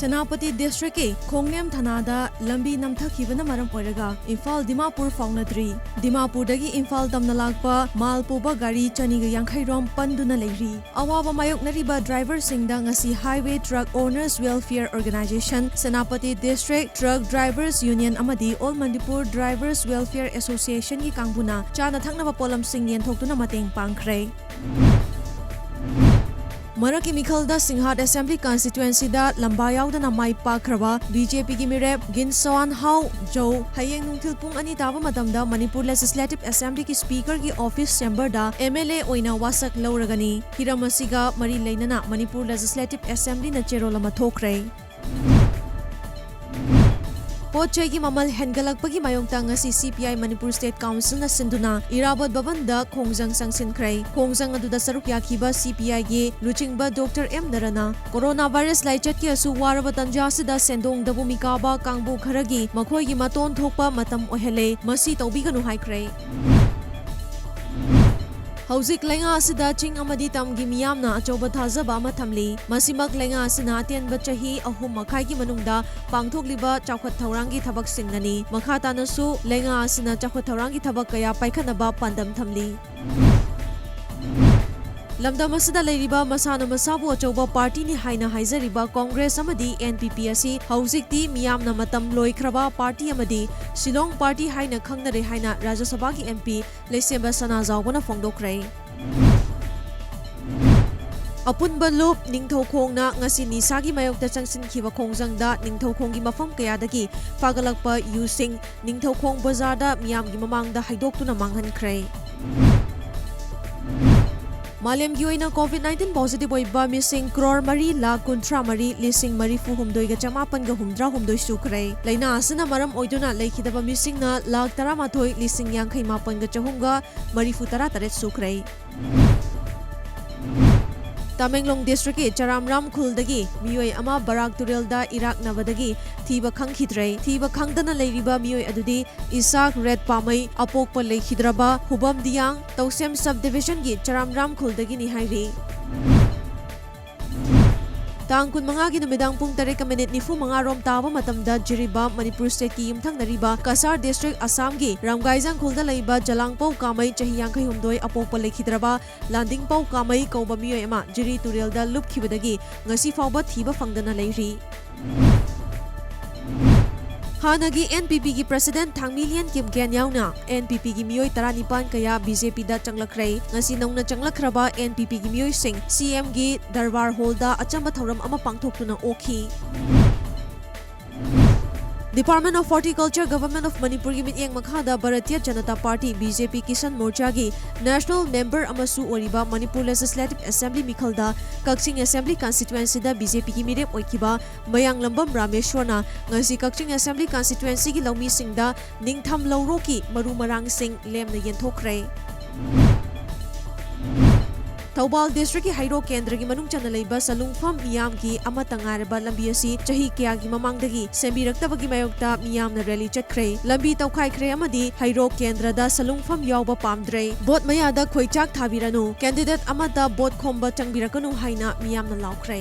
Senapati District ki Khongnam Thanada lambi namthakibana maram oiraga Imphal Dimapur faunadri Dimapur dagi Imphal tamna lakpa malpuba gari chaniga yankhairom panduna leiri awaba mayoknariba driver singda ngasi Highway Truck Owners Welfare Organization Senapati District Truck Drivers Union amadi All Manipur Drivers Welfare Association ki kangbuna chana thaknaba polam sing yenthokduna mateng pangkhre Maraki Mikhalda Singhat Assembly Constituency da lamba yaudana mai pakraba BJP ki mirep Ginsawan Hau Jo hayeng nungthil pung ani taba matamda Manipur Legislative Assembly ki Speaker ki Office Chamber da MLA oina wasak lauragani hiramasiga mari leinana Manipur Legislative Assembly na cherolama thokre Pochai ki mamal hengalakpagi mayongtang ngasi CPI Manipur State Council na sinduna irabot babanda khongjang sangsin krai khongjang aduda saruk yakhiba CPI gi luchingba Dr. M Narana coronavirus laichat ki asu waraba tanja sida sendong dabu mikaba kangbu kharagi makhoi gi maton thokpa matam ohele masi tobiganu haikrai Hauzik lenga asida ching amadi tamgi miyamna achoba thazaba ama thamli masimak lenga asina atenba chahi ahum makhai gi manungda pangthokliba chawkhat thaurangi thabak singnani makhata nasu lenga asina chawkhat thaurangi thabak kaya paikhanaba pandam thamli Lamdam asida leiriba masana masabu achoba party ni haina haizariba Congress amadi NPP asi hauzikti miyamna matam loikraba party amadi Shillong party haina khangnare haina Rajya Sabha ki MP Lesemba Sana Zawbana fongdokre Apunba loop ningthaukhongna ngasi nisagi mayokta changsinkhiba khongjangda ningthaukhonggi mafam kayadagi pagalakpa using ningthaukhong bazarda miyamgi mamangda haidoktuna manghankhre Malem gi oina COVID-19 positive oiba missing crore mari la kuntra mari lising mari fu humdoi ga chamapan ga humdra humdoi sukre laina asina maram oiduna leikhidaba missing na lakh taramathoi lising yankhai mapan ga chahumga mari fu tara taret sukre Tamenglong District ki Charamram Khuldagi miyoi ama Barak Turelda Iraq Navadagi thiba khangkhidre thiba khangdana leiriba miyoi adudi Isak Red Pamai apokpa leikhidraba Hubam Diang Tausem Subdivision ki Charamram Khuldagi ni hairi Tang kun mga ginumidang pung tarik ka minute ni fu mga rom taba matamda jiriba Manipur State ki yumthang nariba Kasar District Assam ki Ramgaizang khulda laiba Jalangpau kamay chahiyang kay humdoy apokpa lekhidraba Landing pau kamay kauba miyoy ama jiri turelda lup khibadagi ngasi fawba thiba fangdana leiri Hanagi NPP ki President Thangmilian Kim Gyanyauna NPP ki miyoi taranipan kaya BJP da changlakrai ngasi nongna changlakhraba NPP ki miyoi sing CM gi Darbar Hall da achamba thoram ama pangthoktuna okhi Department of Horticulture Government of Manipur gi mityeng makhada Bharatiya Janata Party BJP Kisan Morcha gi National Member amasu oriba Manipur Legislative Assembly Mikhalda Kakching Assembly Constituency da BJP gi mirep oikiba Mayang Lambam Rameshwarna ngasi Kakching Assembly Constituency gi lawmi singda ningtham lawro ki maru marang sing lemna yenthokre Taubal District ki Hairo Kendra ki manung chana leiba salungpham miyam ki amata ngaraba lambi asi chahi kya gi mamangdagi sembiraktabagi mayokta miyamna rally chatkre lambi tawkhaikhre amadi Hairo Kendra da salungpham yawba pamdre bot mayada khoichak thabiranu candidate amata bot khomba changbirakanu haina miyamna laukre